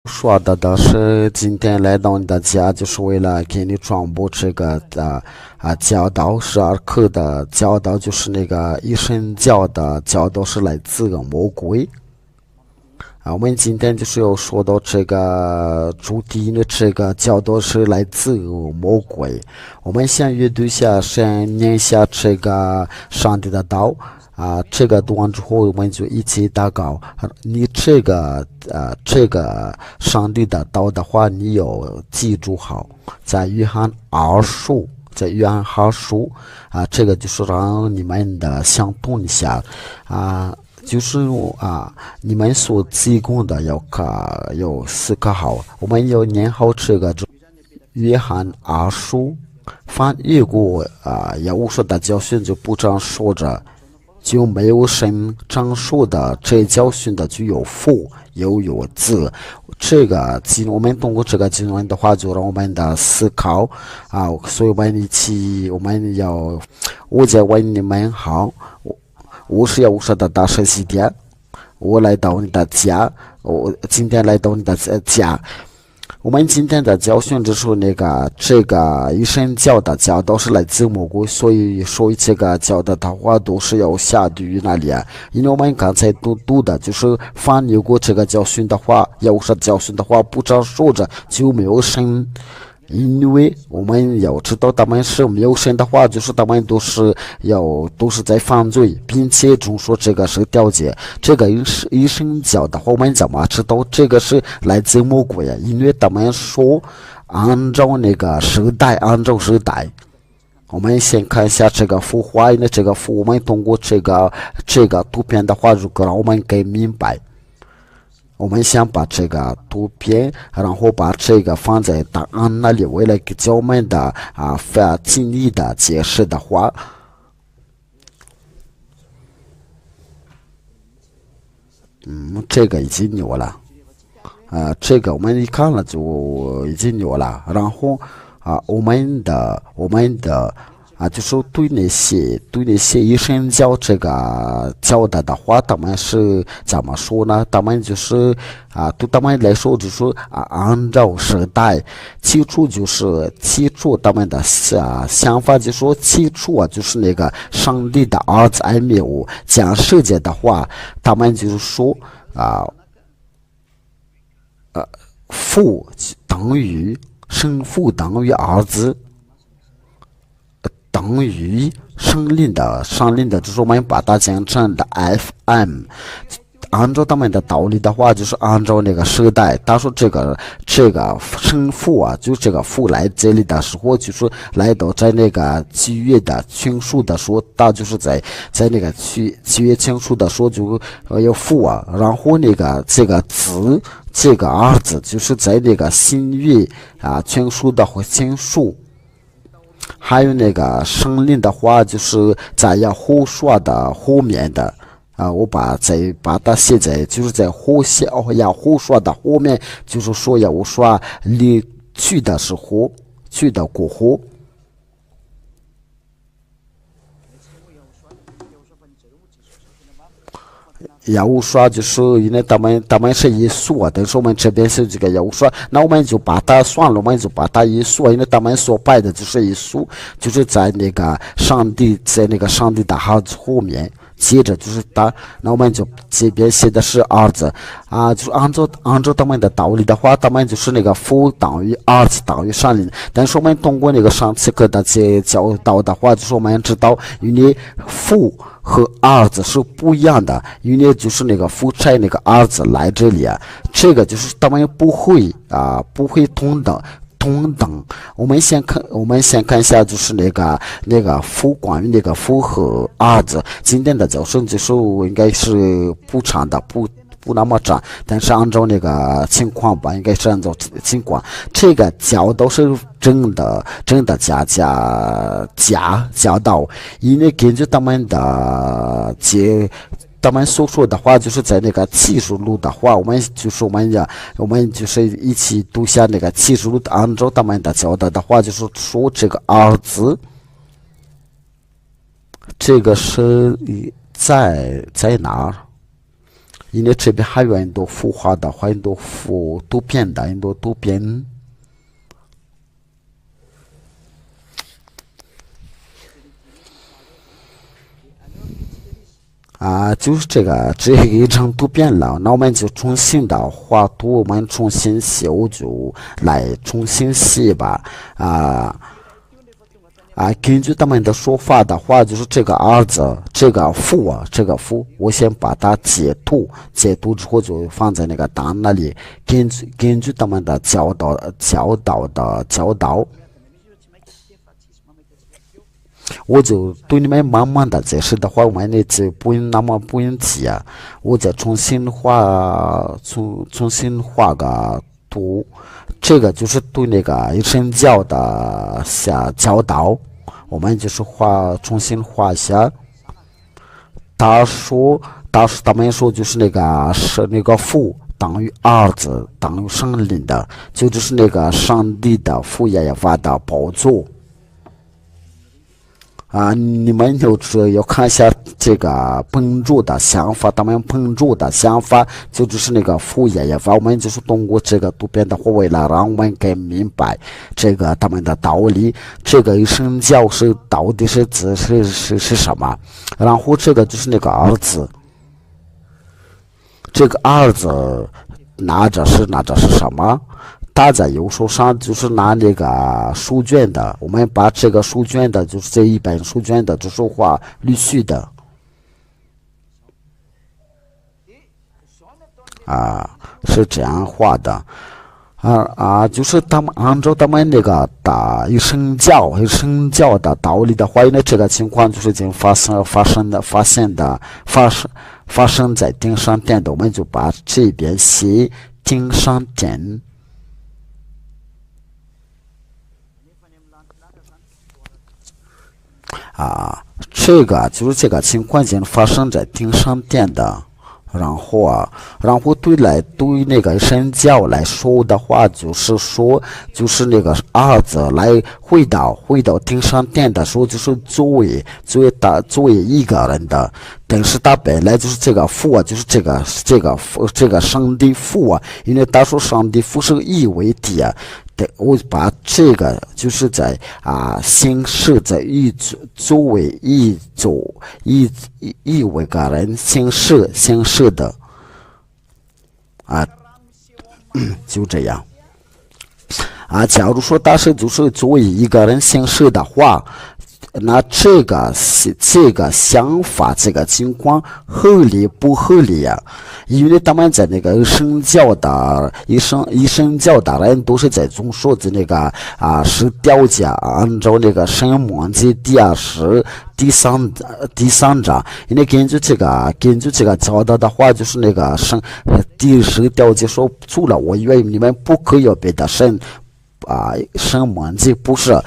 说的是今天来到你的家，就是为了给你传播这个教导12课的教导，就是那个一神教的教导是来自魔鬼我们今天就是要说到这个主题呢，这个教导是来自魔鬼。我们先阅读一下，先念一下这个上帝的道。这个读完之后，我们就一起祷告。你这个上帝的道的话，你有记住好，在约翰二书，在约翰二书这个就是让你们的相通一下就是你们所提供的要思考好，我们要念好这个约翰二书。翻译过也无说的教训就不这样说着。就没有神章说的，这教训的就有父又有子。这个我们通过这个经文的话，就让我们的思考所以我们要，我在问你们好，我是要说的大神西点，我来到你的家，我今天来到你的家。我们今天的教训就是这个一神教的教导是来自魔鬼，所以说这个教导的话都是要下地狱那里因为我们刚才读的就是翻译过这个教训的话，要是教训的话不这样说着就没有神。因为我们要知道他们是没有神的话，就是他们都是在犯罪，并且总说这个是调解。这个一神教的话，我们怎么知道这个是来自魔鬼因为他们说按照那个时代，我们先看一下这个幅画，因为这个幅我们通过这个图片的话，如果让我们给明白。我们先把这个图片，然后把这个放在答案那里，为了给教我们的尽力的解释的话，这个已经有了，这个我们一看了就已经有了，然后我们的就是对那些医生教这个教的话，他们是怎么说呢？他们就是对他们来说就是按照时代，起初他们的想法，就说起初就是那个上帝的儿子还没有讲世界的话，他们就是说父等于生父等于儿子。等于上令的，就是我们把它讲成的 FM。按照他们的道理的话，就是按照那个时代。他说这个生父就这个父来这里的时候，就是来到在那个七月的庆祝的时候，他就是在那个七月庆祝的时候就有父然后这个子这个儿子就是在那个新月庆祝的会庆祝。还有那个生灵的话，就是在要胡说的后面的我把它写在就是在要胡说的后面，就是说要说离去的时候，去的过后。药物刷就是因为他们是耶稣但是我们这边是这个药物刷，那我们就把它算了，我们就把它耶稣因为他们所拜的就是耶稣，就是在那个上帝的孩子后面，接着就是他，那我们就这边写的是儿子就是按照他们的道理的话，他们就是那个父等于儿子等于上帝，但是我们通过那个上次课的这教导的话，就是我们知道，因为父和儿子是不一样的，因为就是那个父差那个儿子来这里这个就是他们不会同等。我们先看一下，就是那个父，关于那个父和儿子，今天的教授就是应该是不长的，不那么长，但是按照那个情况吧，应该是按照情况，这个教导是真的教导，因为根据他们所说的话，就是在那个启示录的话，我们就是一起读下那个启示录，按照他们的教导的话，就是说这个儿子，这个是在哪儿？因为这边还有很多孵化的，很多突变的，很多突变。就是这个一张图片了，那我们就重新的画图，我们重新修，就来重新写吧。根据他们的说法的话，就是这个儿子，这个父，我先把它截图之后就放在那个档那里。根据他们的教导，我就对你们慢慢的解释的话，我们那就不用急啊，我再重新画个图。这个就是对那个神教的教导，我们就是重新画一下。他们说就是是那个父等于儿子等于圣灵的，就是那个上帝的父耶和华的宝座。你们要看一下这个本主的想法，他们本主的想法就是那个父耶和华，我们就是通过这个图片的话，为了让我们更明白这个他们的道理，这个神教是到底是什么，然后这个就是那个儿子，这个儿子拿着是什么？大家有手上就是拿那个书卷的，我们把这个书卷的，就是这一本书卷的，就是画绿序的，是这样画的，就是他们按照他们那个神教的道理的话，因为这个情况就是已经发生在顶上殿的，我们就把这边写顶上殿。这个就是这个情况已经发生在顶上殿的，然后对那个神教来说的话，就是那个儿子来回到顶上殿的时候，就是作为一个人的，但是他本来就是这个父就是这个上帝父因为他说上帝父是一为体我把这个就是在形式在作为一位个人形式的就这样假如说他是就是作为一个人形式的话，那这个想法这个情况合理不合理因为他们在那个神教的人都是在总说的那个是条件，按照那个申命记第20第三章，因为根据这个教导的话，就是那个第10条节说，除了我以为你们不可以有别的神申命记不是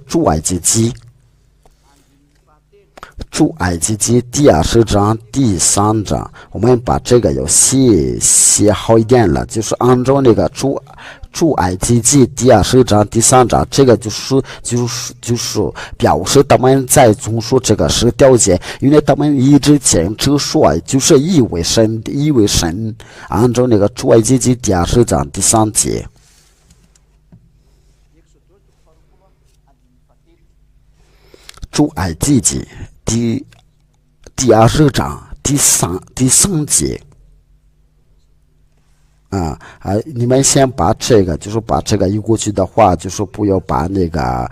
出埃及记。出埃及记第20章第3章，我们把这个要写好一点了，就是按照那个出埃及记第20章第3章，这个就是表示他们在总说这个10条节，因为他们一直坚持说就是一位神，按照那个出埃及记第20章第3节。出埃及记第20章第三节你们先把这个就是把这个移过去的话，就是不要把那个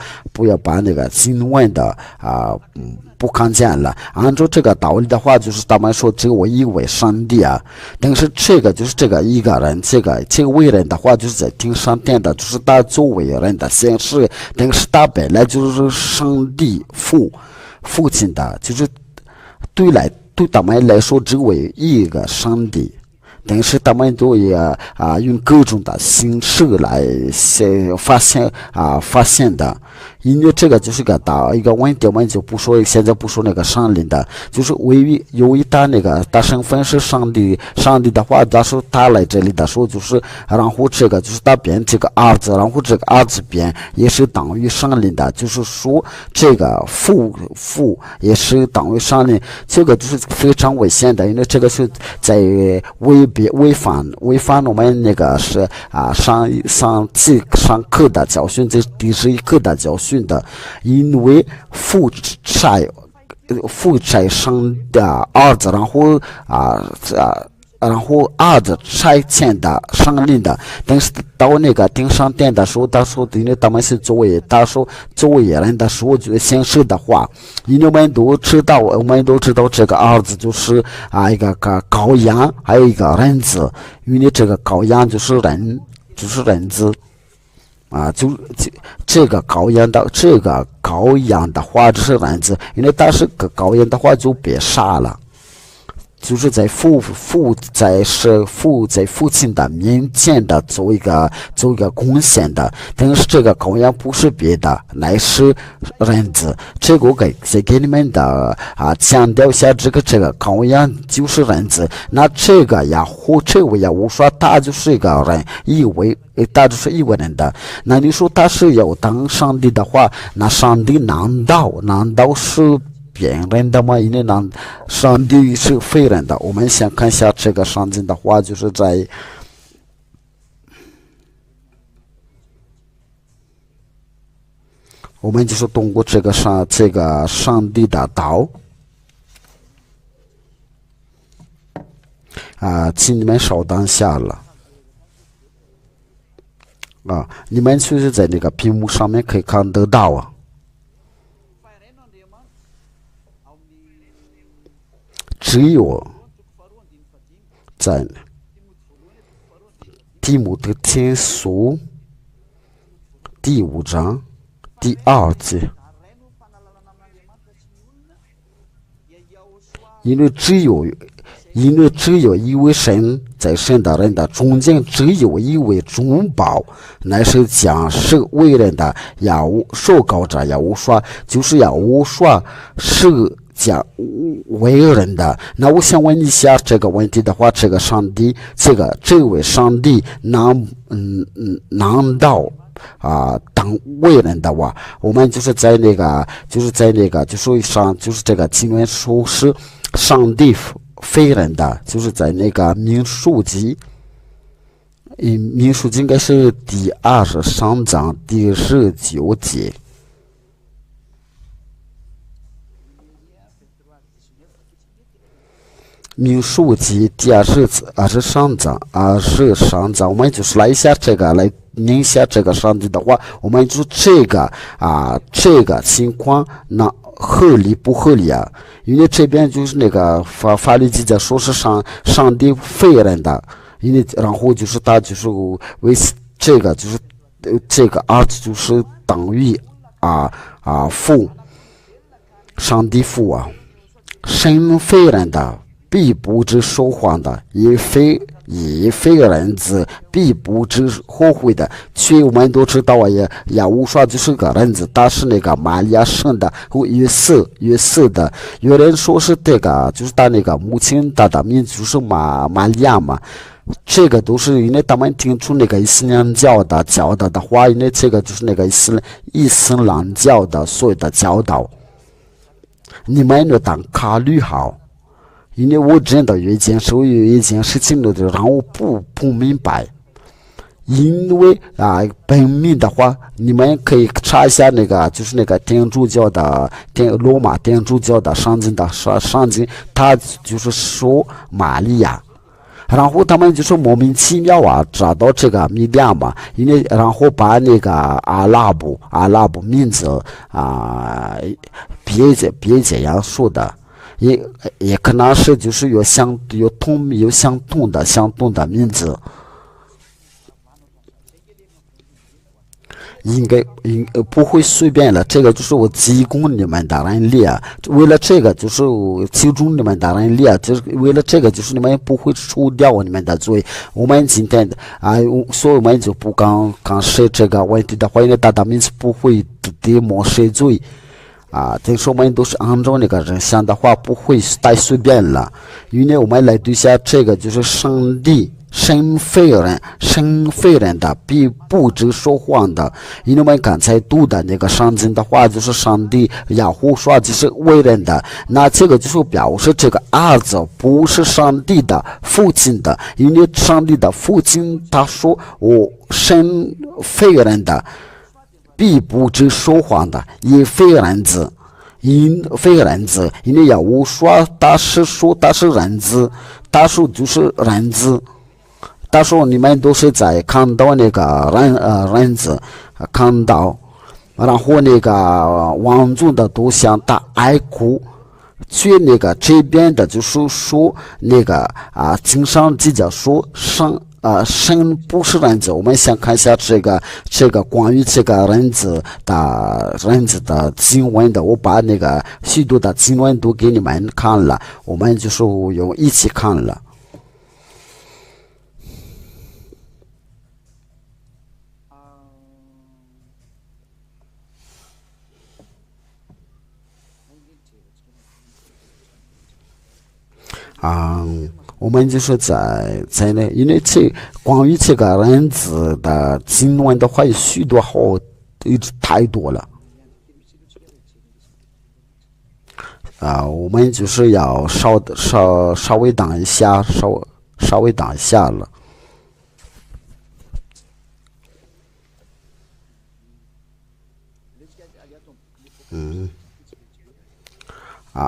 经文的不看见了。按照这个道理的话，就是他们说只有一位上帝但是这个就是这个一个人，这个为人的话，就是在顶上殿的，就是他作为人的形式，但是他本来就是上帝父亲的，就是对他们来说只为一个上帝。但是他们都也用各种的形式来发现的，因为这个就是个大一个问题，我们就不说，现在不说那个上帝的，就是由于他那个他身份是上帝，上帝的话，他说他来这里的时候，就是然后这个就是他变这个儿子，然后这个儿子变也是等于上帝的，就是说这个父也是等于上帝，这个就是非常危险的，因为这个是在违反我们那个是上课的教训，这第11课的教训的，因为父差生的儿子，然后儿子差遣的上令的，但是到那个顶上殿的时候，他说因为他们是作为人的时候，就显示的话，因为我们都知道这个儿子就是一个羔羊，还有一个人子，因为这个羔羊就是人子。这个羔羊的话，这是人子，因为他是个羔羊的话，就别杀了，就是在父亲的面前的做一个贡献的，但是这个羔羊不是别的，乃是人子。这个我再给你们的强调一下，这个羔羊就是人子。那这个也无说他就是一个人，他就是一个人的。那你说他是要当上帝的话，那上帝难道是别人的吗？因为上帝是非人的。我们先看一下这个上帝的话，就是在我们就是通过这个上帝的道请你们稍等一下了你们就是在那个屏幕上面可以看得到只有在提摩太前书第5章第2节，因为只有一位神，在神的人的中间只有一位中保，乃是将是为人的受膏者，也无说就是也无说是讲为人的。那我想问一下这个问题的话，这个上帝，这位上帝难道当为人的话，我们就是在那个就是这个经文说是上帝非人的，就是在那个民数记应该是第23章第19节。民数记第23章，我们就是来一下这个，来念一下这个上帝的话，我们就这个情况那合理不合理啊？因为这边就是那个法律记载说是上帝非人的，因为然后就是他就是为这个就是这个儿子就是等于父，上帝父神非人的，必不知说谎的，也非人子，必不知后悔的。所以我们都知道也无说就是个人子，他是那个玛利亚生的，约瑟的。有人说是这个，就是他那个母亲，他的名就是玛利亚嘛。这个都是因为他们听出那个伊斯兰教的话，因为这个就是那个伊斯兰教的所有的教导，你们要当考虑好。因为我真的有一件事情的让我不明白，因为本命的话，你们可以查一下那个就是那个天主教的罗马天主教的上经他就是说玛利亚，然后他们就说莫名其妙找到这个米量嘛，因为然后把那个阿拉伯名字别这样说的。也可能是就是有相同的名字，不会随便了。这个就是我提供你们的人力啊，为了这个就是集中你们的人力啊，就是为了这个就是你们不会除掉你们的罪。我们今天所以我们就不刚设这个问题的话，因为大家名字不会对没谁罪。就是我们都是按照那个人想的话，不会太随便了。因为我们来对下这个就是上帝神非人的，必不知说谎的。因为我们刚才读的那个圣经的话，就是上帝亚胡说就是为人的，那这个就是表示这个儿子不是上帝的父亲的，因为上帝的父亲他说我神非人的。必不知说谎的，也非人子，因为要我说他是人子，他说就是人子，他说你们都是在看到那个人子，看到，然后那个王族的都向他哀哭。去那个这边的就是说那个经上记着说神不是人子。我们先看一下这个关于这个人子的经文的，我把那个许多的经文都给你们看了，我们就是用一起看了。我们就是在那，因为关于这个人子的经文的话，有许多太多了。我们就是要稍微等一下，稍微等一下了。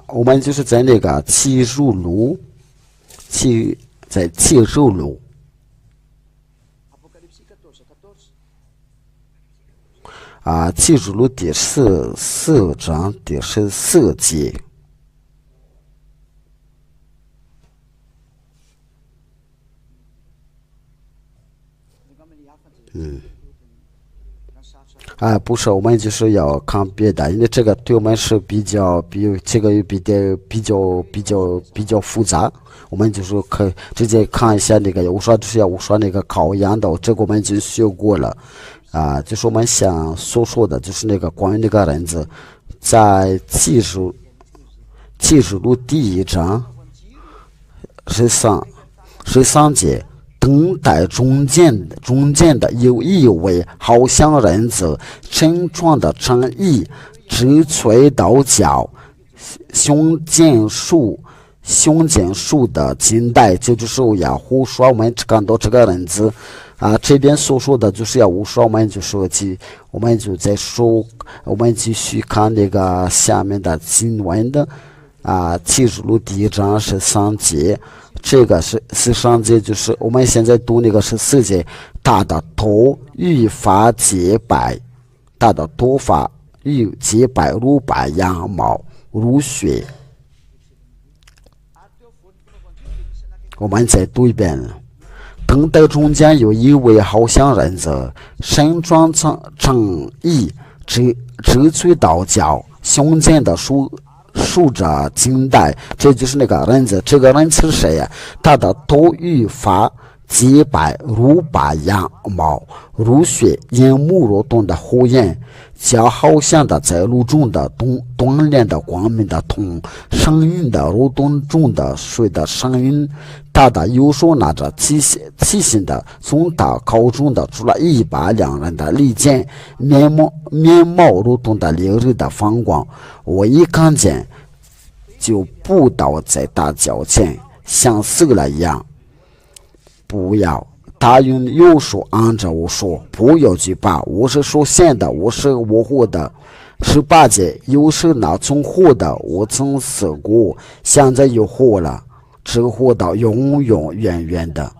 我们就是在那个启示录。在启示录启示录第四章第14节。不是，我们就是要看别的，因为这个对我们是比较复杂。我们就是可以直接看一下那个，我说那个考研的，这个我们就学过了。就是我们想说的，就是那个关于那个人子，在启示录第1章13节。等待中间的有一位好像人子，身穿的长衣，直垂到脚，胸间束的金带，这就是亚胡说我们看到这个人子这边所说的就是亚胡说，我们就在说，我们继续看那个下面的经文的启示录第1章13节。这个是13节，就是我们现在读那个14节，他的头与发洁白，他的头发与洁白如白，羊毛如雪。我们再读一遍。等待中间有一位好像人子，身穿长衣，直垂到脚，胸间的束着金带，这就是那个人子。这个人子是谁呀？他的头与发洁白如白，羊毛如雪，眼目如灯的火焰，脚好像的在路中的锻炼的光明的铜，声音的如灯中的水的声音。他的右手拿着七星的，从他口中的出了一把两人的利剑，面貌如同的烈日的放光。我一看见，就扑倒在他脚前，像死了一样。不要！他用右手按着我说：“不要惧怕，我是属神的，我是我活的。18节，又是那从活的，我曾死过，现在又活了，只活到永远的。”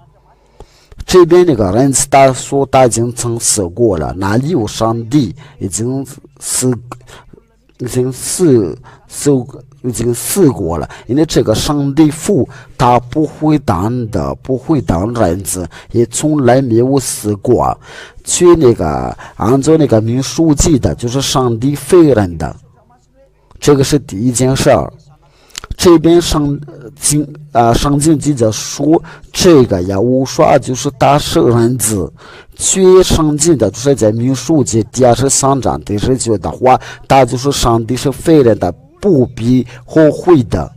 这边那个人他说他已经曾死过了，哪里有上帝已经死？已经死过了，因为这个上帝父他不会当人子，也从来没有死过。去按照民数记的，就是上帝废人的，这个是第一件事儿。这边上经记者说，这个耶和华就是他是人子。最上经的就是在民数记第23章第19的话，他就是上帝是废人的，不必后悔的。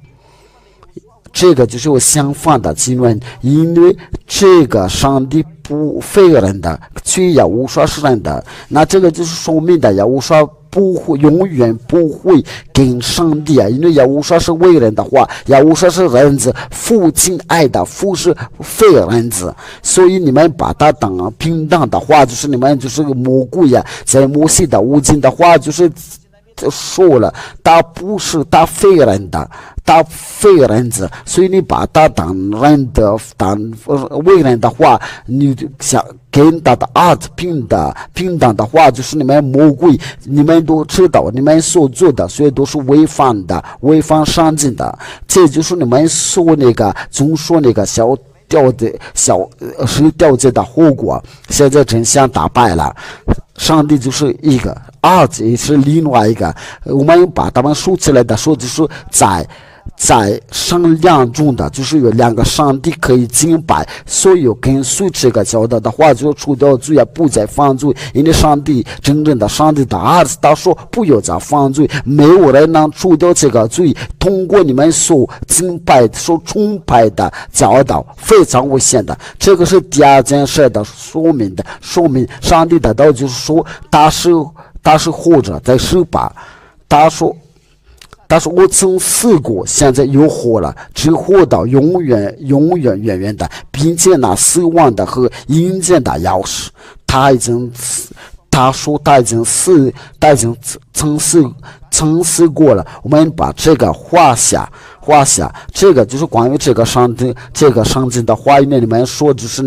这个就是有相反的经文，因为这个上帝不废人的，却耶和华是人的，那这个就是说明的耶和华永远不会跟上帝啊，因为耶和华是为人的话，耶和华是人子，父亲爱的，父是废人子，所以你们把他当平等的话，就是你们就是个魔鬼呀，在摩西的五经的话就是说了，他不是他废人的，他废人子，所以你把他当为人的话，你想跟他的儿子平等的话，就是你们魔鬼，你们都知道你们所做的，所以都是违反上进的，这就是你们说总说小掉进的后果。现在真相大败了，上帝就是一个，儿子也是另外一个。我们把他们说起来的说，就是在商量中的，就是有两个上帝可以敬拜，所有跟随这个教导的话，就除掉罪也不再犯罪。因为真正的上帝的儿子他说不要再犯罪，没有人能除掉这个罪，通过你们所敬拜所崇拜的教导，非常危险的。这个是第二件事的说明上帝的道就是说他是活着在十八，他说我曾死过，现在又活了，只活到永远的，并且那死亡的和阴间的钥匙，他说他已经曾死过了。我们把这个画下，这个就是关于这个上帝的话语里面说，就是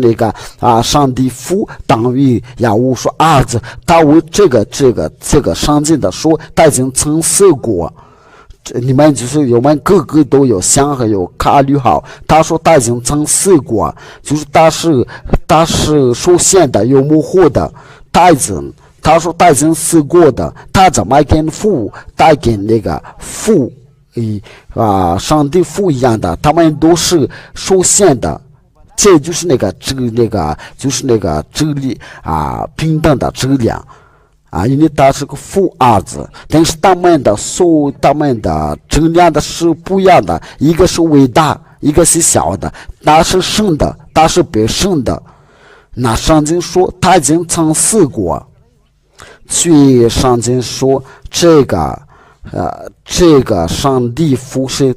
上帝父等于耶和华儿子，他为这个上帝的说他已经曾死过。你们就是我们个个都有想和有考虑好，他说他已经曾死过，就是他是受限的，有模糊的，他说他已经死过的，他怎么跟父上帝父一样的，他们都是受限的。这就是就是真理平等的真理因为他是个父儿子，但是他们的质量的是不一样的，一个是伟大，一个是小的，他是生的，他是被生的。那上经说他已经曾死过，所以上经说这个上帝父是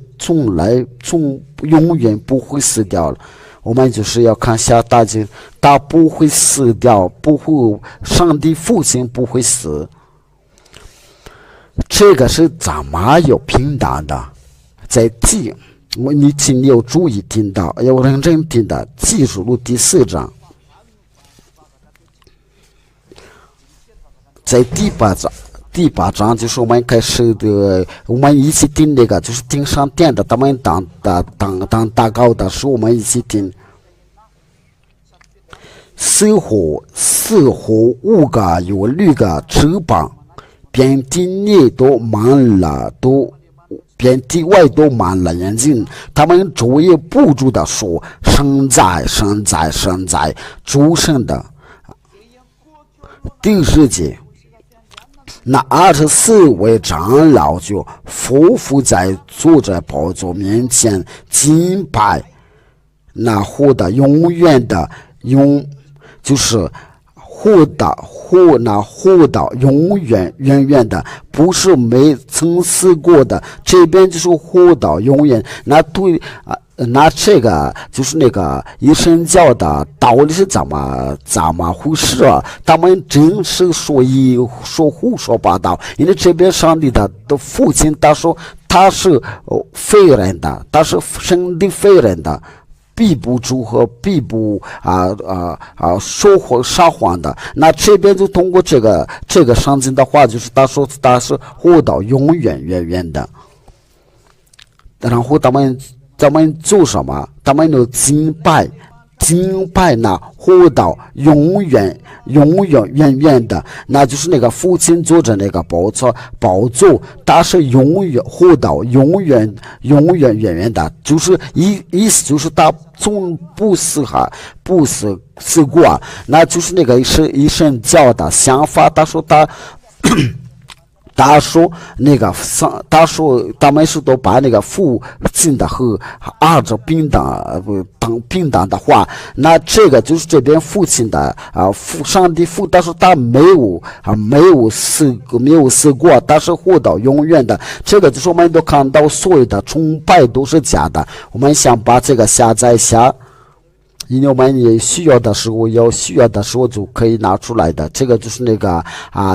永远不会死掉了。我们就是要看下大经，他不会死掉，上帝父亲不会死。这个是怎么有平等的？在你要注意听到，要认真听的，记住录第4章，在第八章就是我们开始的，我们一起听就是听上电的，他们当祷告的时候，我们一起听。四湖5个有6个翅膀，遍地内都满了，遍地外都满了眼睛，他们昼夜不住的说：神在，诸神的。第10节。那24位长老就匍匐在坐在宝座面前敬拜那活的永远的就是活到永远的，不是没曾死过的，这边就是活到永远。那这个就是一神教的道理是怎么回事啊？他们真是说胡说八道，因为这边上帝的父亲他说他是废人的，他是上帝废人的，臂部住和臂部说谎撒谎的。那这边就通过这个圣经的话，就是他说他是活到永远远远的。然后他们做什么？他们有敬拜呢，活到永远远远的，那就是那个父亲坐着那个宝座，他是永远活到永远远远的，就是意思就是他从不死过，那就是那个是一神教的想法。他说他们是都把那个父亲的和儿子平等的话，那这个就是这边父亲的上帝父，但是他没有死过，他是活到永远的。这个就是我们都看到所有的崇拜都是假的。我们想把这个下载下，因为我们也需要的时候就可以拿出来的。这个就是那个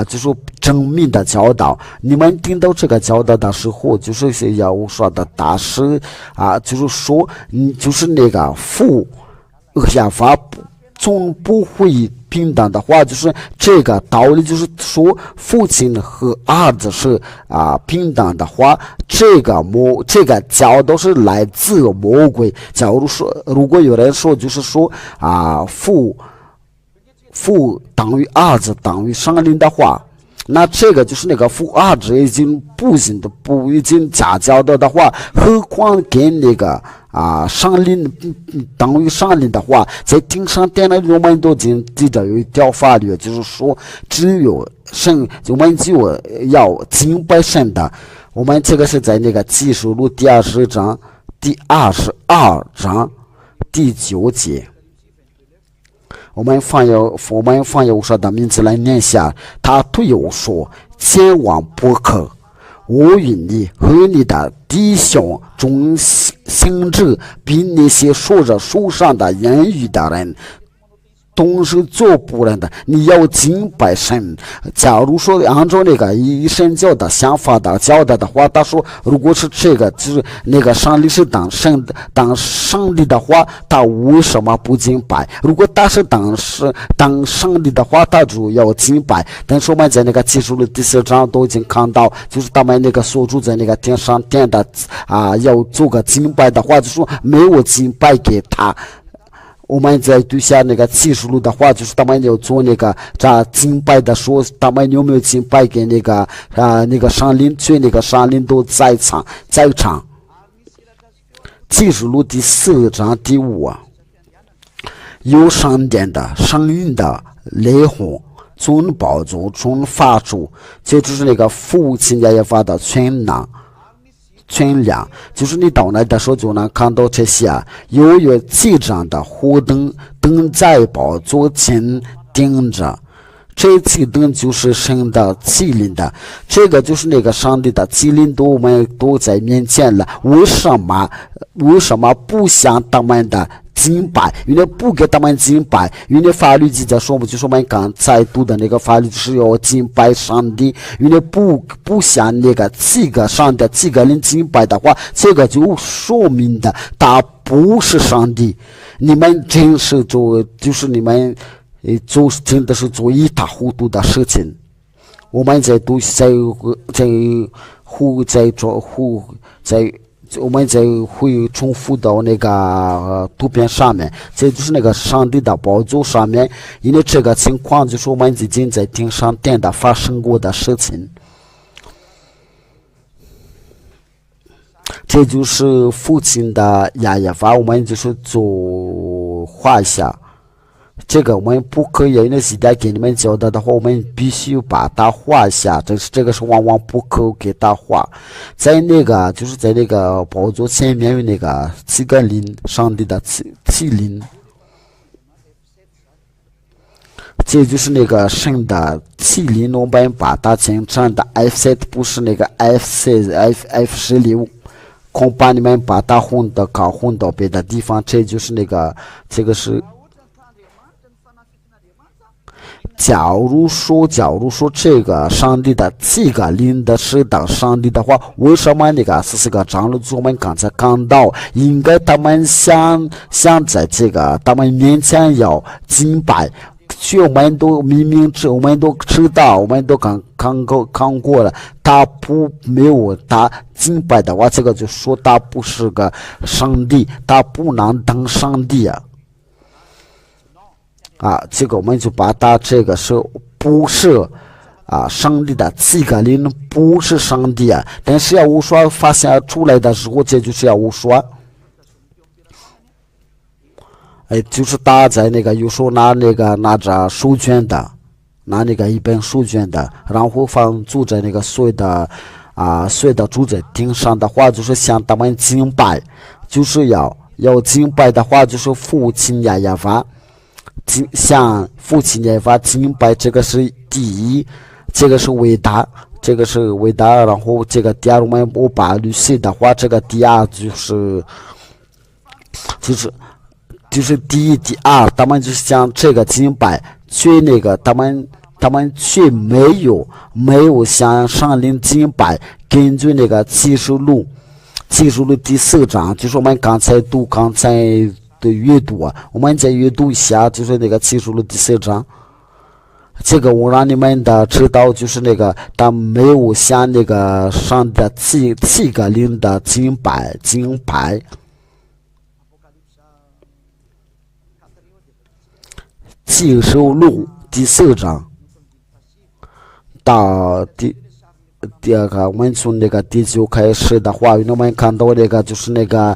就是正面的教导。你们听到这个教导的时候，就是要说的大师就是说，就是那个父想法总不会平等的话，就是这个道理，就是说父亲和儿子是平等的话，这个教导是来自魔鬼。假如说如果有人说就是说父等于儿子等于上灵的话，那这个就是那个父儿子已经已经假教导的话，何况跟那个上灵等于上灵的话，在天上殿的我们都记得有一条法律，就是说只有神，我们就要敬拜神的。我们这个是在那个启示录第20章第22章第9节。我们放有说的名字来念下，他对我说：千万不可，我与你和你的弟兄中行者，比那些说着书上的言语的人都是做不能的。你要敬拜神。假如说按照那个一神教的想法的教导的话，他说如果是这个就是那个上帝是当上帝的话，他为什么不敬拜？如果他是当上帝的话，他就要敬拜。但是我们在那个启示录第4章都已经看到，就是他们那个所住在那个天上殿的要做个敬拜的话，就说没有敬拜给他。我们在对下那个启示录的话，就是他们要做那个敬拜的时候，他们有没有敬拜给那个上灵？所以那个上灵都在场。启示录第4章第5有闪电的声音的雷轰从宝座中发出，就是那个父亲也发的全亮，就是你到那的时候就能看到这些有7盏的火灯在宝座前顶着。这7灯就是神的麒麟的，这个就是那个上帝的麒麟我们都在面前了。为什么不向他们的敬拜？因为不给他们敬拜，因为法律记载说，就是我们刚才读的那个法律是要敬拜上帝。因为不向那个7个上帝7个人敬拜的话，这个就说明的他不是上帝。你们真是就是你们真的是做一塌糊涂的事情。我们我们会重复到那个图片上面，这就是那个上帝的宝座上面。因为这个情况就是我们已经在天上殿的发生过的事情。这就是父亲的亚耶法，我们就是做画下。这个我们不可以，因为现在给你们教导的话，我们必须把它画下。这个是往往不可给它画。在那个就是在那个宝座前面有那个7个灵，上帝的麒麟，这就是那个神的麒麟。我们把它简称的 F7，不是那个 F16。恐怕你们把它混到别的地方。这就是那个这个是。假如说这个上帝的这个领的是当上帝的话，为什么那个44个长老我们刚才讲到，应该他们想在这个他们面前要敬拜，我们都明明我们都知道，我们都看过了，他没有他敬拜的话，这个就说他不是个上帝，他不能当上帝这个我们就把它这个是不是上帝的这个灵不是上帝但是要无说发现出来的时候，这就是要无说。就是他在那个有时候拿着书卷的，拿那个一本书卷的，然后坐在那个所有的住在顶上的话，就是向他们敬拜，就是要敬拜的话，就是父亲耶和华。向父亲耶和华敬拜，这个是第一，这个是伟大，然后这个第二，我把律师的话，这个第二就是第一第二，他们就是向这个敬拜，却那个他们却没有向上灵敬拜。根据那个启示录第4章，就是我们刚才的阅读我们再阅读一下，就是那个启示录第4章。这个我让你们的知道，就是那个他没有向那个上的七个灵的敬拜。启示录第4章到第二个，我们从那个第9开始的话，我们看到那个就是那个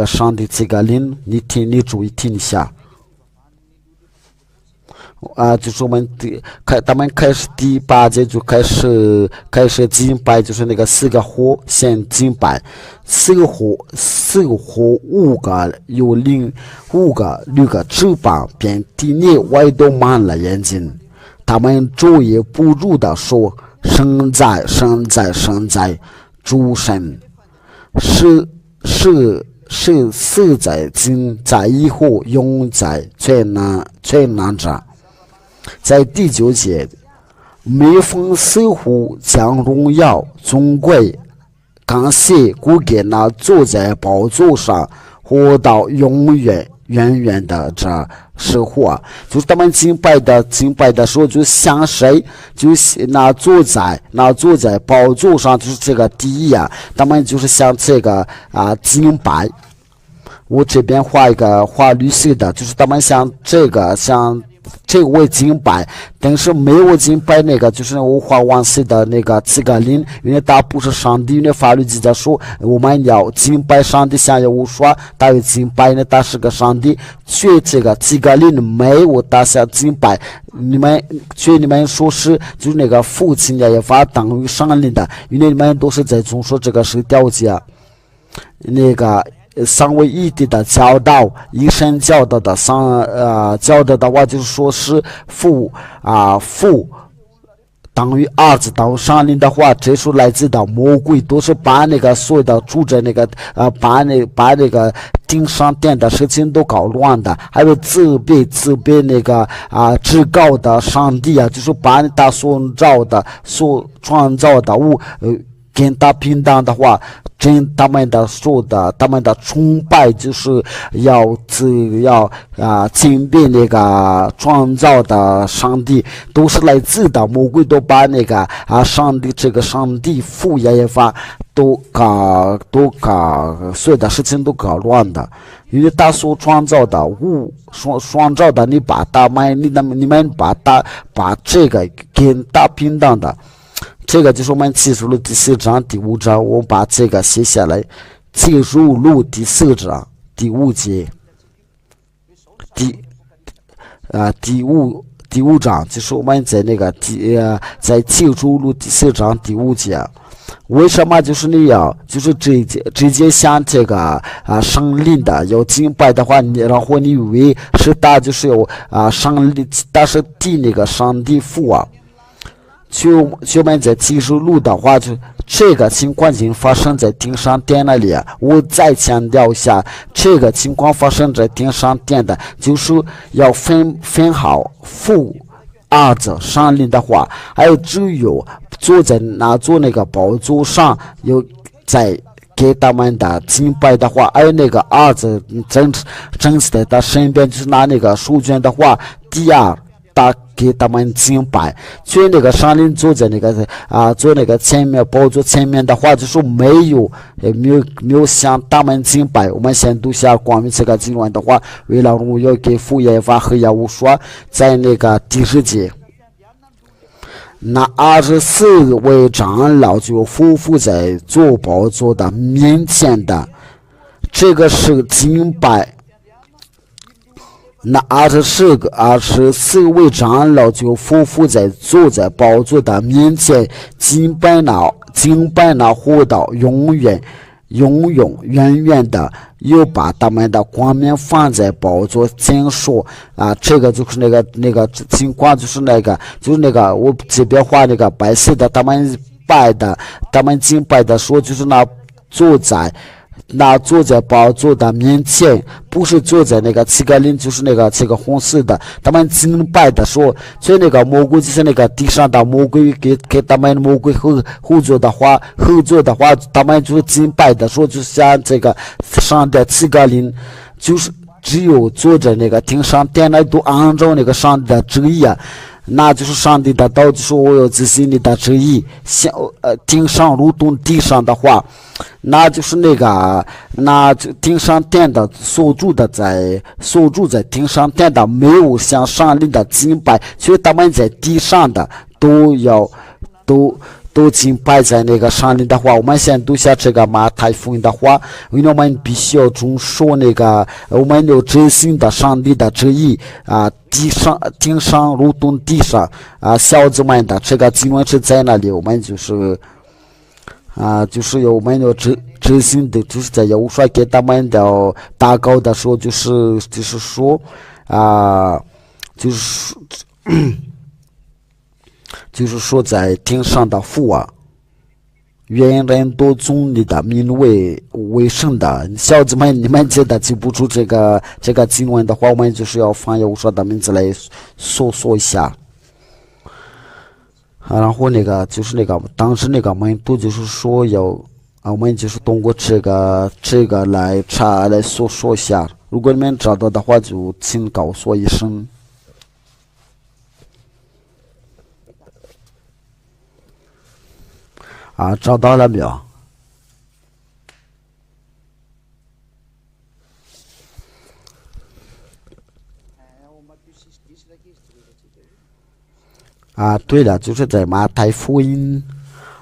上帝这个灵，你注意听一下。就是我们他们开始第8节就开始敬拜，就是那个4个火先敬拜，4个火5个有6个翅膀，遍地内外都满了眼睛，他们昼夜不住的说：神在，主神是死在今在以后永在全能者。在第9节，每逢似乎将荣耀尊贵感谢归给那坐在宝座上活到永远的这时候就是他们敬拜的时候，就向谁？就是那坐在宝座上，就是这个第一他们就是向这个敬拜。我这边画一个画绿色的，就是他们向这位敬拜，但是没有敬拜那个，就是我画黄色的那个这个灵，因为他不是上帝，因为法律记载说我们要敬拜上帝，像我说他有敬拜呢，他是个上帝，却这个灵没有他想敬拜，你们说是就是那个父亲也法等于上帝的，因为你们都是在中说这个是调解那个。三位一体的教导，一生教导的教导的话，就是说是父等于儿子到上灵的话，这是来自的魔鬼，都是把那个所有的住在那个把那个顶上殿的事情都搞乱的，还有自卑那个至高的上帝就是把他所创造的物跟他平等的话，他们的崇拜就是要敬拜那个创造的上帝，都是来自的魔鬼，都把那个上帝父耶和华都搞所有的事情都搞乱的，因为他所创造的创造的，你们把这个跟他平等的。这个就是我们启示录第4章第5章，我把这个写下来。启示录第4章第5节，第五章，就是我们在那个在启示录第4章第5节。为什么就是你要就是直接向这个上灵的要敬拜的话，然后你以为是他就是有上灵，但是第那个上帝父就们在记述录的话，就这个情况已经发生在顶上殿那里。我再强调一下，这个情况发生在顶上殿的，就是要分好父儿子上灵的话，还有只有坐在那个宝座上有在给他们的敬拜的话，还有那个儿子真实的他身边就是拿那个书卷的话，第二他给他们敬拜，所以那个上灵坐在那个坐那个前面宝座前面的话，就是没有向他们敬拜。我们先读下关于这个经文的话，为了荣耀给父耶和华和耶和华说，在那个第10节。那24位长老就匍匐在坐宝座的面前的，这个是敬拜。那24位长老就匍匐在坐在宝座的面前，敬拜那活到永远的，又把他们的冠冕放在宝座前说这个就是那个情况，就是那个我这边画那个白色的，他们敬拜的说，就是坐在宝座的面前，不是坐在那个七个灵，就是这个红色的，他们敬拜的说，所以那个魔鬼就是那个地上的魔鬼给他们魔鬼合作的话，他们就是敬拜的说，就像这个上的七个灵，就是只有坐在那个顶上殿来都按照那个上帝的旨意那就是上帝的道，就是我有执行你的旨意，顶上如同地上的话，那就是那就顶上殿的所住在顶上殿的没有向上帝的敬拜，所以他们在地上的都敬拜在那个上帝的话。我们先读下这个马太福音的话，因为我们必须要遵守那个我们有执行的上帝的旨意顶上如同地上小子们的这个经文是在那里，我们就是有我们有执行的，就是在有说给他们的祷告的时候，就是说就是说在天上的父愿人都尊你的名为圣的。小子们，你们记得记不住这个经文的话，我们就是要放耶和华的名字来说一下。然后就是当时门徒就是说我们就是通过这个来说一下。如果你们找到的话，就请告诉我一声。找到了没有？对了，就是在马太福音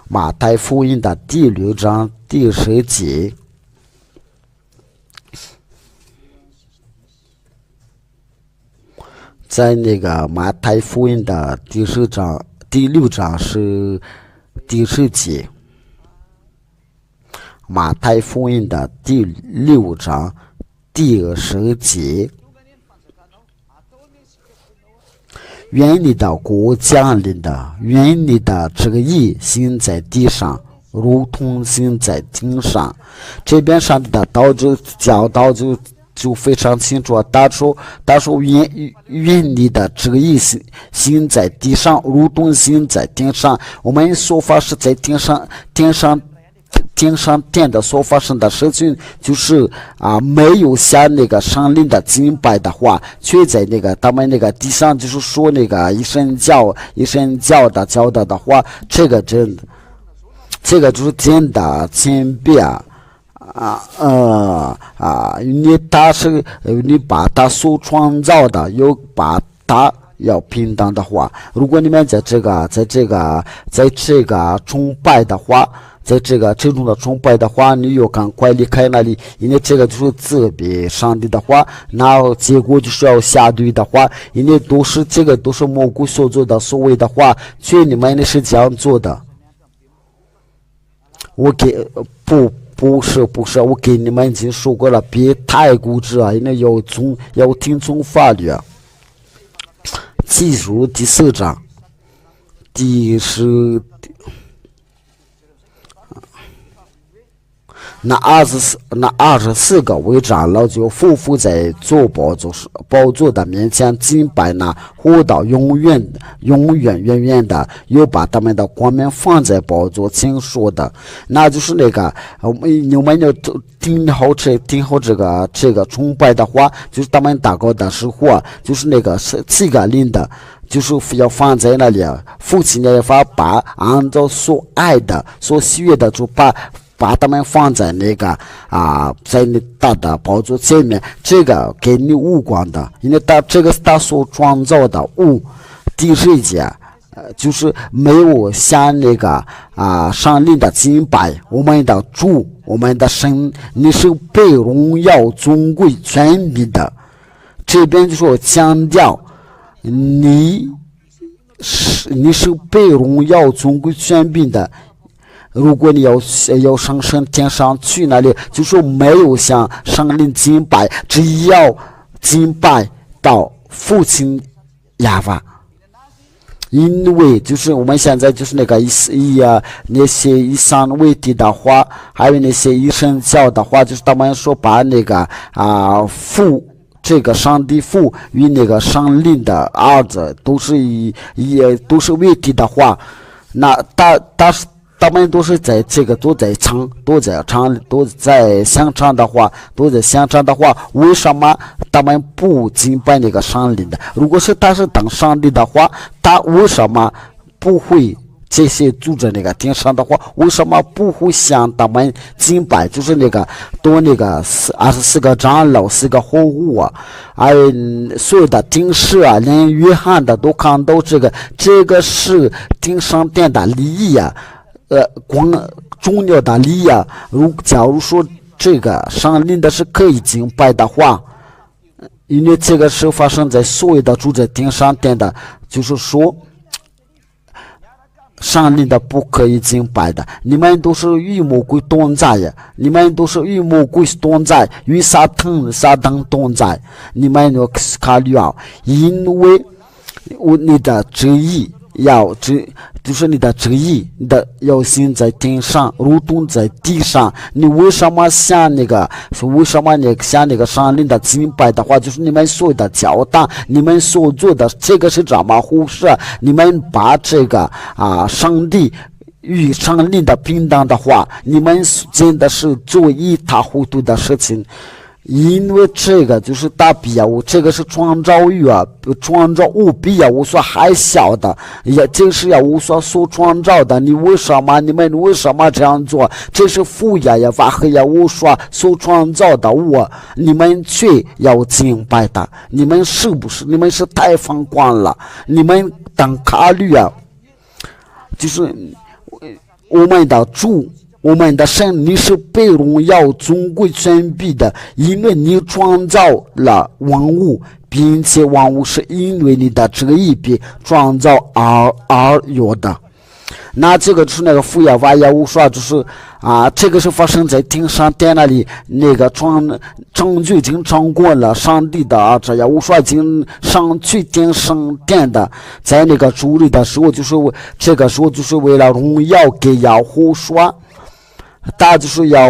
的第6章第10节。在那个马太福音的第6章是第10节。马太福音的第6章第10节。愿你的国降临的，愿你的旨意行在地上，如同行在天上。这边上帝的道就教导就非常清楚，他说愿你的旨意行在地上，如同行在天上。我们说法是在天上殿的所发生的事情，就是没有像那个上灵的敬拜的话，却在他们地上就是说一神教的教导的话，这个就是真的谦卑你把他所创造的又把他要平等的话，如果你们在这个崇拜的话，在这种的崇拜的话，你又赶快离开那里，因为这个就是自比上帝的话，那结果就是要下地狱的话，因为都是魔鬼所做的所谓的话，却你们是这样做的。不是，我给你们已经说过了，别太固执因为要听从法律。记住第4章第十。那24个为长老就匍匐在坐宝座的面前敬拜，那活到永远远的，又把他们的冠冕放在宝座前说的，那就是那个你们要听好这个崇拜的话，就是他们祷告的时候，就是那个7个灵的。就是要放在那里，父亲的法把按照所爱的、所喜悦的，就把他们放在那个在你大的宝座前面，这个给你无光的，因为这个是他所创造的物。第10节，就是没有像那个上灵的敬拜，我们的主，我们的神，你是被荣耀、尊贵、权柄的。这边就说强调。你是被荣耀尊贵权柄的，如果你要上升天上去那里，就说没有向上灵敬拜，只要敬拜到父亲亚法。因为就是我们现在就是那个那些以上为地的话，还有那些以神教的话，就是他们说把那个父。这个上帝父与那个上灵的儿子都是为地的话，那他们都是在这个都在相唱的话，为什么他们不敬拜那个上灵的？如果是他是当上帝的话，他为什么不会？这些住在那个天上的话，为什么不会向他们敬拜？就是那个多那个24个长老4个活物所有的天使连约翰的都看到这个是天上殿的礼仪重要的礼仪假如说这个上灵的是可以敬拜的话，因为这个是发生在所有的住在天上殿的，就是说。上灵的不可以敬拜的，你们都是与魔鬼同在呀！你们都是与魔鬼同在，与撒旦同在。你们要考虑因为你的旨意就是你的旨意，你的要行在天上，如同在地上。你为什么向那个上灵的敬拜的话，就是你们所有的教导，你们所做的这个是怎么回事？你们把这个上帝与上灵的平等的话，你们真的是做一塌糊涂的事情。因为这个就是大比亚物，这个是创造物比亚物所还小的，也就是要无所创造的。你们为什么这样做？这是父也法和也无所创造的物，你们却要敬拜他，你们是不是？你们是太疯狂了！你们当考虑就是我们的主。我们的神，你是被荣耀尊贵权柄的，因为你创造了万物，并且万物是因为你的旨意被创造而有的。那这个是那个父也法也无说，就是这个是发生在天上殿那里，那个证据已经超过了上帝的这也无说已经上去天上殿的，在那个主里的时候，就是这个时候就是为了荣耀给耶和华。他就是要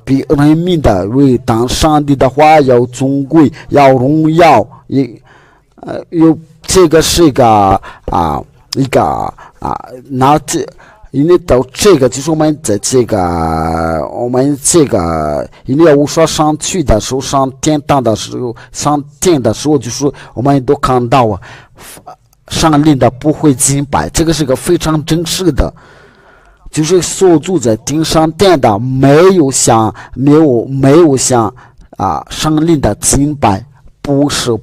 比人民的为当上帝的话要尊贵，要荣耀，有这个是一个那因为到这个就是我们在这个因为我说上去的时候，上天堂的时候，上天的时候，就是我们都看到上灵的不会敬拜，这个是个非常真实的。就是所住在天上殿的没有像上灵的敬拜，不是，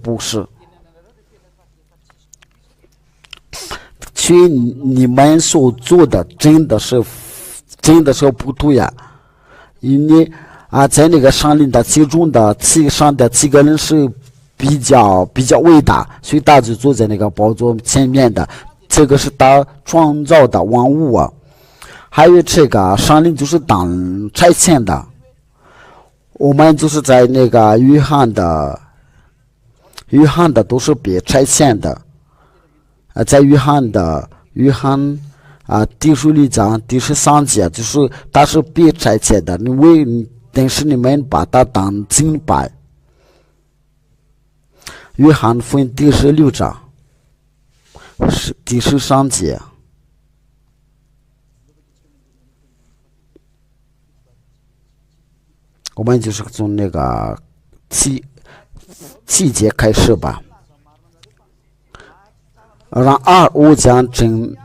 去你们所做的真的是不对呀，因为在那个上灵的其中的上的7个人是比较伟大，所以他就坐在那个宝座前面的，这个是他创造的万物还有这个上灵就是当差遣的，我们就是在那个约翰的都是被差遣的，在约翰的约翰第16章第13节，就是它是被拆迁的，但是你们把它当敬拜。约翰福音第16章是第13节。我们就是从那个七节开始吧。然而我将真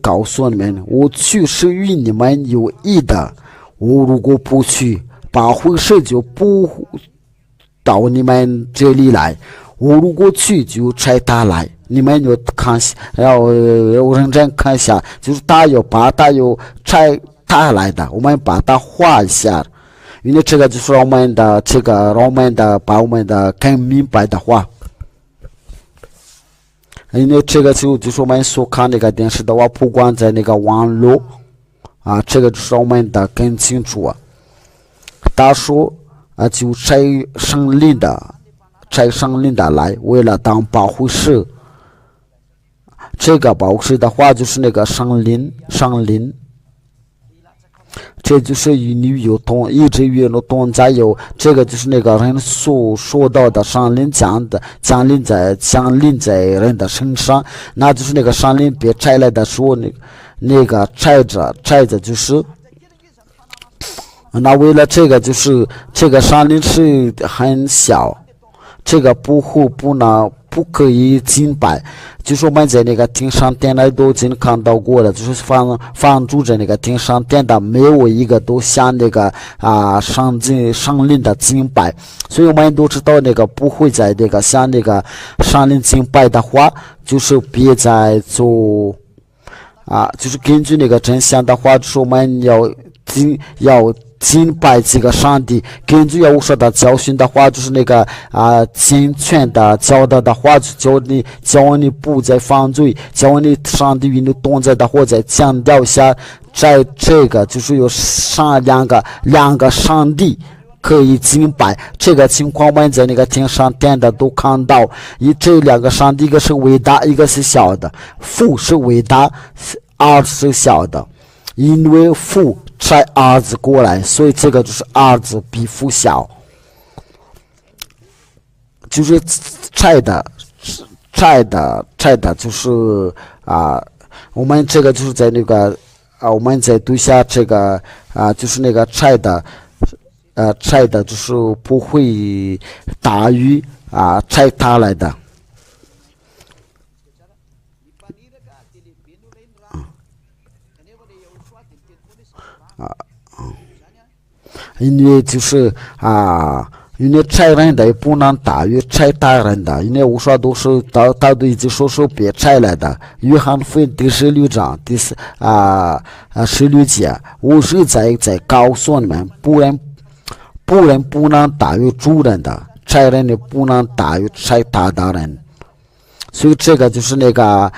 告诉你们，我去是与你们有益的。我如果不去，把回事就不到你们这里来；我如果去，就差他来。你们要看，要认真看一下，就是他要差他来的，我们把它画一下。因为这个就是我们的把我们的更明白的话。因为这个就是我们所看那个电视的话，不管在那个网络这个就是我们的更清楚。他说就差圣灵的来，为了当保护师。这个保护师的话就是那个圣灵。这就是与你有一直与有同在有，这个就是那个人所说到的圣灵降临在人的身上，那就是那个圣灵别拆来的时候，那个拆着就是那为了这个就是这个圣灵是很小，这个不可以敬拜，就是我们在那个天上殿来都已经看到过了，就是放住在那个天上殿的没有一个都像那个圣灵的敬拜，所以我们都知道那个不会在那个像那个圣灵敬拜的话，就是别再做就是根据那个真相的话，就是我们要敬拜这个上帝，根据我说的教训的话，就是那个健全的教导的话，就教你不再犯罪，教你上帝与你同在的话，再强调一下，在这个就是有两个上帝可以敬拜。这个情况我们在那个天上殿的都看到，这两个上帝，一个是伟大，一个是小的，父是伟大，儿子是小的，因为父差儿子过来，所以这个就是儿子比父小，就是差的就是我们这个就是在那个我们在读下这个就是那个差的就是不会大于差他来的。因为就是因为差人的也不能大于差他人的，因为我说都是他都已经说别差来的。约翰福音第16章第16节，我是在告诉你们，仆人不能大于主人的，差人也不能大于差他的人。所以这个就是那个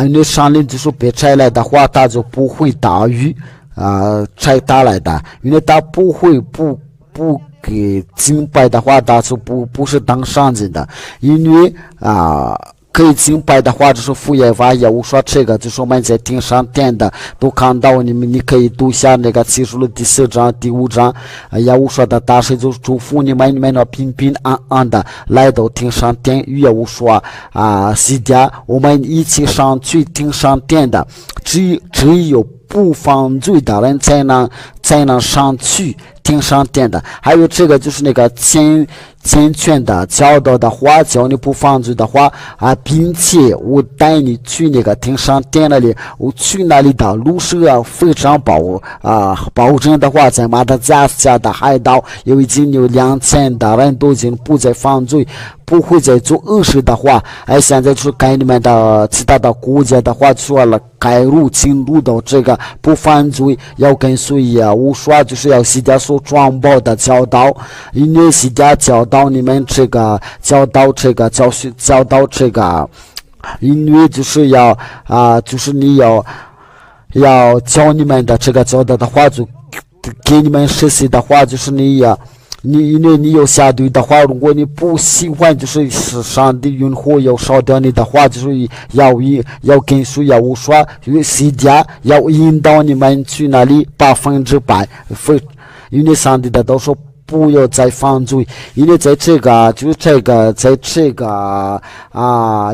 因为上灵就是别差来的话，他就不会大于差他来的，因为他不会不给敬拜的话，他是不是当上帝的，因为可以敬拜的话，就是父耶和华也我说这个就是我们在天上殿的都看到，你可以读下那个启示录第4章第5章，也我说的大神就祝福你们要平平安安的来到天上殿，也我说西家我们一起上去天上殿的，只有不犯罪的人才能上去天上殿的。还有这个就是那个健全的教导的话，教你不犯罪的话并且我带你去那个天上殿那里，我去那里的路是非常保证的话，在马达加斯加的海岛已经有2000的人都已经不再犯罪，不会再做恶事的话，现在就是跟你们的其他的国家的话说了，进入到这个不犯罪，要跟随我说就是要西家所传播的教导，因为西家教导你们这个教导这个因为就是要就是你要教你们的这个教导的话，就给你们实习的话，就是你因为你有下对的话，如果你不喜欢，就是上帝用火要烧掉你的话，就是要跟随要说，谁家要引导你们去那里100%，因为上帝的都说不要再犯罪，因为在这个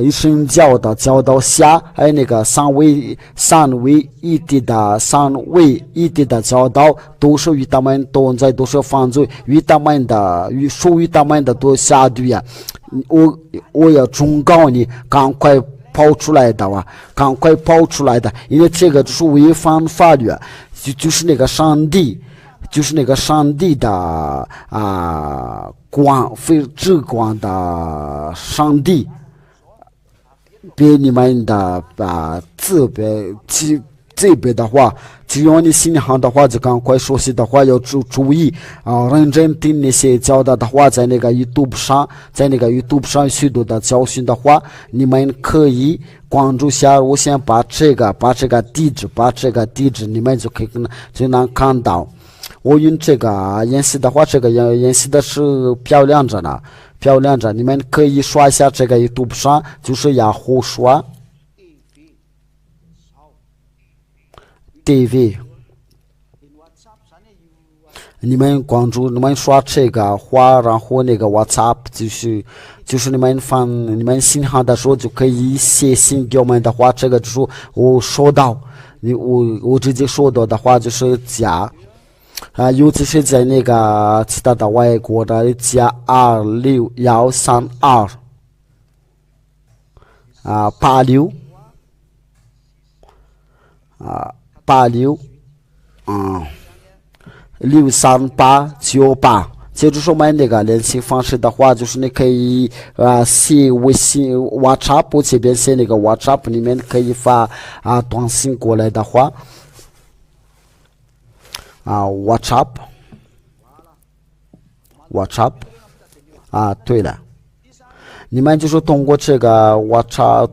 一神教的教导下，还有那个三位一体的教导，都是与他们都是犯罪，属于他们的都下对呀。我要忠告你，赶快跑出来的，因为这个就是违反法律，就是那个上帝的非至光的上帝，给你们的这边的话，只要你心里好的话，就赶快熟悉的话要注意认真听那些教导的话，在那个 YouTube 上许多的教训的话，你们可以关注下。我先把这个地址，你们就能看到。我用这个演习的话，这个演习的是漂亮着，你们可以刷一下这个 YouTube 上，就是雅虎刷 TV， 你们关注，你们刷这个话，然后那个 WhatsApp 就是你们信号的时候就可以写信给我们的话，这个就是我收到，我直接收到的话就是加。尤其是在那个其他的外国的加261328663898，接着说我们那个联系方式的话，就是你可以写微信 WhatsApp， 这边写那个 WhatsApp 里面可以发短信过来的话。WhatsApp， 对了，你们就是通过这个 WhatsApp，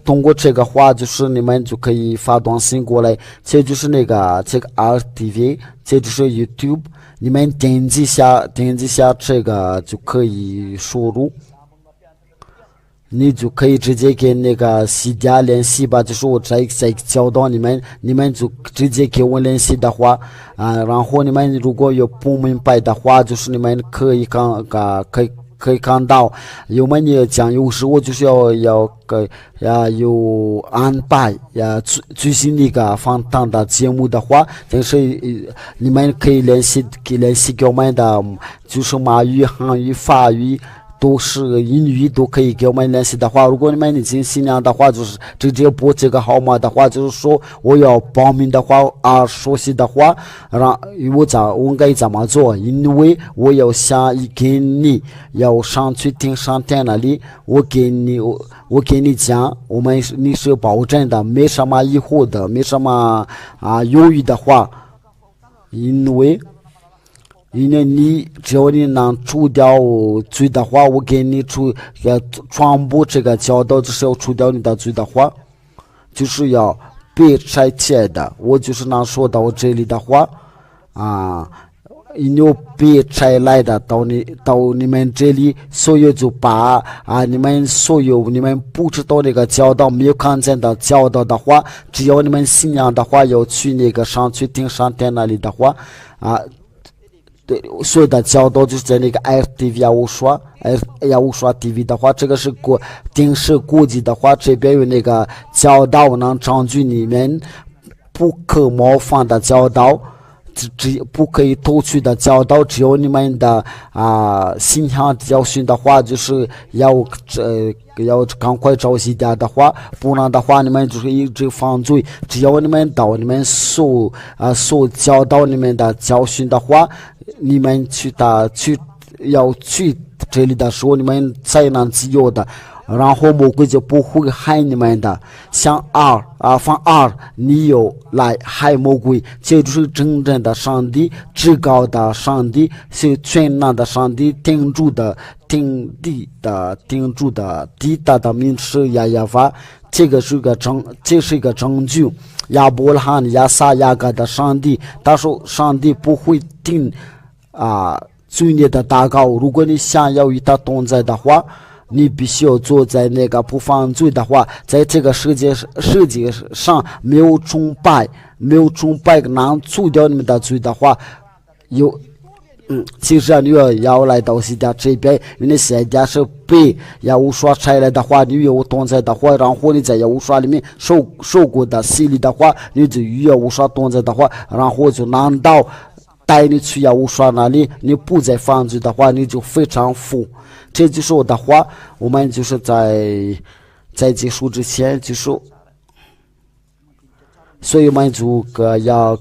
通过这个话，就是你们就可以发短信过来，这就是这个 RTV， 这就是 YouTube， 你们点击下这个就可以输入。你就可以直接跟那个西家联系吧，就是我在教导你们就直接给我联系的话然后你们如果有不明白的话，就是你们可以看到，有时候就是要有安排最新的一个访谈的节目的话，就是你们可以联系给我们的，就是马语、韩语、法语。都是英语都可以给我们联系的话，如果你们已经信仰的话，就是直接拨这个号码的话，就是说我要报名的话熟悉的话，我该怎么做？因为我要想给你要上去听商店那里，我给你讲，你是保证的，没什么疑惑的，没什么犹豫的话，因为你只要你能除掉罪的话，我给你传播这个教导，就是要除掉你的罪的话，就是要别拆解的。我就是能说到这里的话你别拆来的到你们这里，所以就把你们不知道那个教导没有看见的教导的话，只要你们信仰的话，要去那个上去听商店那里的话对，所有的教导就是在那个 RTV 雅虎刷 TV 的话，这个是电视国际的话，这边有那个教导能证据你们不可模仿的教导，不可以偷取的教导，只有你们的信仰教训的话，就是要赶快找西家的话，不然的话你们就是一直犯罪。只要你们所教导你们的教训的话，你们去这里的时候，你们才能自由的。然后魔鬼就不会害你们的，像你有来害魔鬼，这就是真正的上帝，至高的上帝，是全能的上帝，天主的地大的名是亚法，这是一个证据。亚伯拉罕、亚撒、雅各的上帝，他说上帝不会定罪孽的祷告。如果你想要与他同在的话，你必须要坐在那个不犯罪的话，在这个世界上没有崇拜能除掉你们的罪的话，其实你要来到西家这边，因为西家是被耶和华拆来的话，你有同在的话，然后你在耶和华里面受过的洗礼的话，你就与耶和华同在的话，然后就难道带你去耶和华那里，你不再犯罪的话，你就非常富。这就是我的话，我们就是在结束之前就说，所以我们就要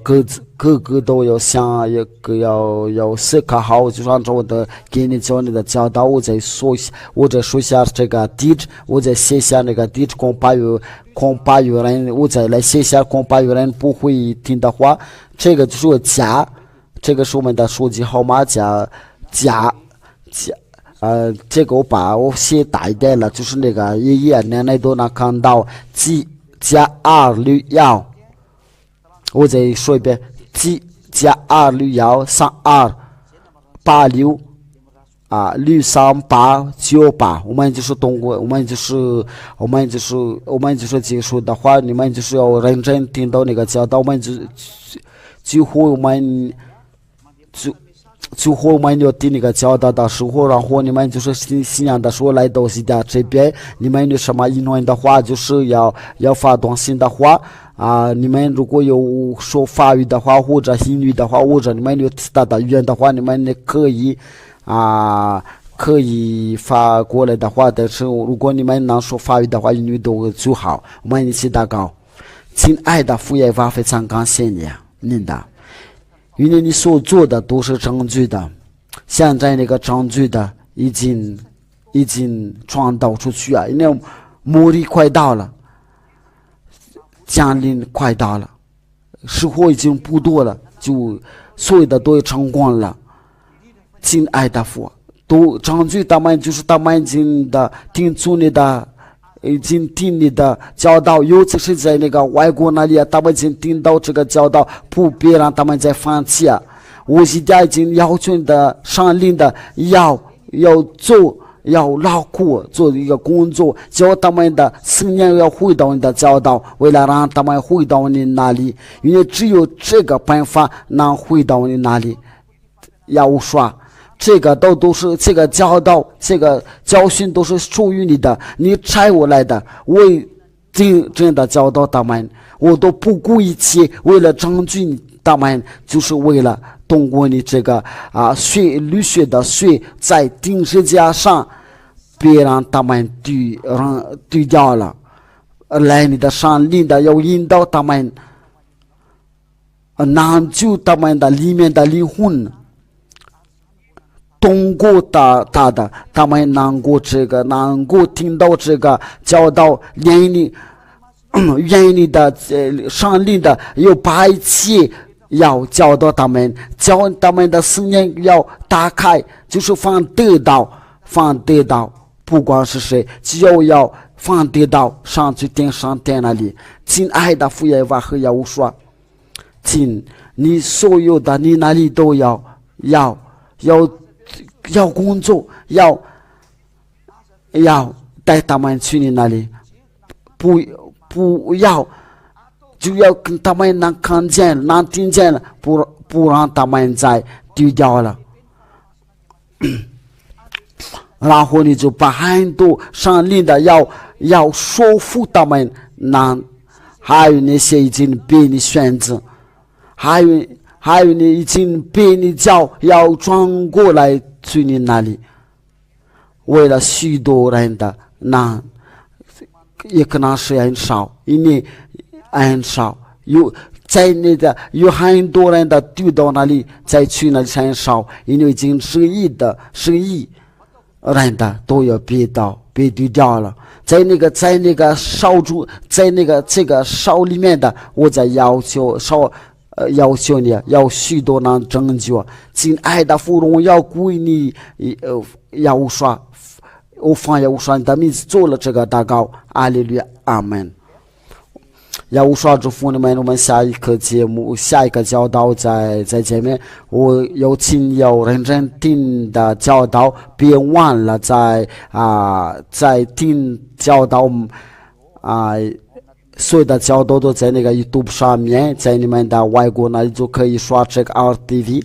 各个都要想，要思考好，就是按照我的给你教你的教导，我再说下这个地址，我再写下那个地址，恐怕有人，我再来写下，恐怕有人不会听的话，这个就是我加，这个是我们的手机号码加。这个我写大一点了，就是那个爷爷奶奶都能看到加261，我再说一遍加261328663898，我们就是通过我们就是结束的话，你们就是要认真听到那个教导，我们就会我们要听那个教导的时候，然后你们就是信仰的时候来到西家这边，你们有什么疑问的话，就是要发短信的话你们如果有说法语的话，或者英语的话，或者你们有其他的语言的话，你们可以发过来的话，但是如果你们能说法语的话，英语都最好。我们一起祷告。亲爱的父耶和华，非常感谢您的。因为你所做的都是证据的，现在那个证据的已经传导出去因为末日快到了，降临快到了，时候已经不多了，就所有的都成功了。亲爱的父，都证据他们就是他们已经听出你的教导，尤其是在那个外国那里他们已经听到这个教导，不别让他们再放弃我现在已经要求的上令的要劳苦做一个工作，叫他们的思念要回到你的教导，为了让他们回到你那里，因为只有这个办法能回到你那里。要说这个都是这个教导，这个教训都是属于你的，你差我来的，我真的教导他们，我都不顾一切，为了证据他们，就是为了通过你这个流血的血在钉十字架上，别让他们对掉了，来你的上领的要引导他们，难救他们的里面的灵魂。通过他们能够听到这个教导，愿意的上令的有把一切要教导他们，教他们的思念要打开，就是放得到，不管是谁，只要放得到上去上天那里。亲爱的父耶和华和耶和华，请你所有的你那里都要工作，要带他们去你那里，不要就要跟他们能看见能听见了，不让他们再丢掉了。然后你就把很多上令的要说服他们，还有那些已经被你选择，还有你已经被你叫要转过来去你那里，为了许多人的也可能是很少，因为很少有很多人的丢到那里再去那里很少，因为已经10亿人的都要被丢掉了。在那个烧猪，在这个烧里面的，我在要求你要许多人拯救。亲爱的父，荣耀归你，要说我奉耶和华的名字做了这个祷告，阿利路亚，阿门。要无说祝福你们，我们下一个节目、下一个教导再见面。我有请有认真听的教导，别忘了在听教导所有的教导都在那个 YouTube 上面，在你们的外国那里就可以刷这个 RTV。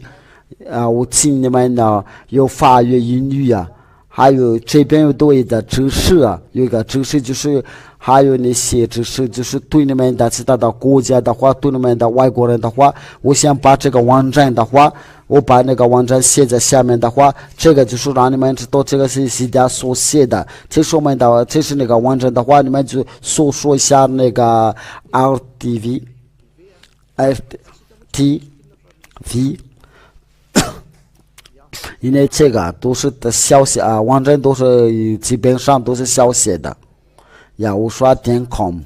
我请你们呢有法语、英语还有这边有多的知识有一个知识就是还有那些知识就是对你们的其他的国家的话，对你们的外国人的话，我想把这个网站的话，我把那个网站写在下面的话，这个就是让你们知道这个是谁家所写的。这是我们的，这是那个网站的话，你们就搜索一下那个 RTV， 因为这个都是的小写网站都是基本上都是小写的。yahushua.com，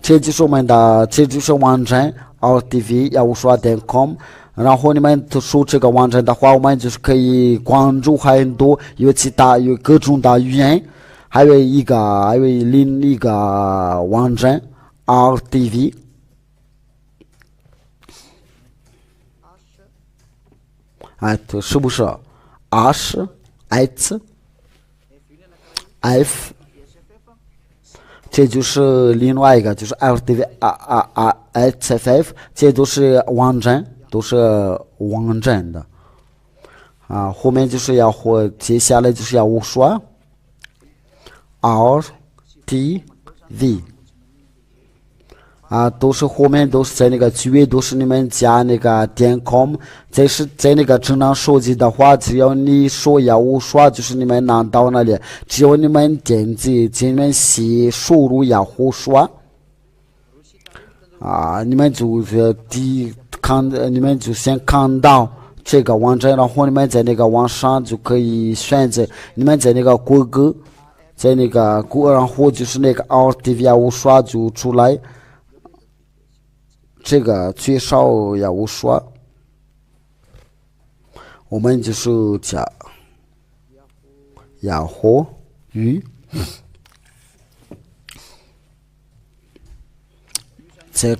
这就是我们的，这就是网站 RTV yahushua.com。然后你们搜这个网站的话，我们就是可以关注很多有各种的语言，还有另一个网站 RTV。这是不是 F， 这就是另外一个，就是 RTV HFF， 这都是网站，的后面就是接下来就是要说 RTV。都是后面都是在那个区域，都是你们加那个.com。这是在那个智能手机的话，只要你说要我说，就是你们拿到那里，只要你们点击，你们写输入要我说你们就是你们就先看到这个网站，然后你们在那个网上就可以选择，你们在那个谷歌，然后就是那个 RTV 要我说就出来。这个最少要我说，我们就是讲养活鱼，在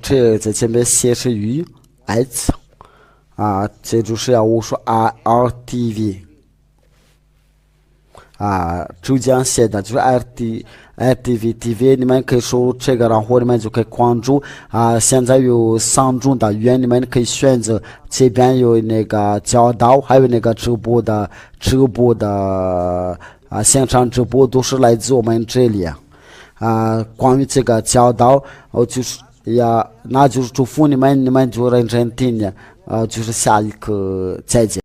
前面写是鱼，s 这就是要我说 RTV 浙江写的就是 RTV， 你们可以输入这个，然后你们就可以关注现在有3种的语言，你们可以选择。这边有那个教导，还有那个直播的现场直播都是来自我们这里关于这个教导，就是那就是祝福你们就认真听就是下一课再见。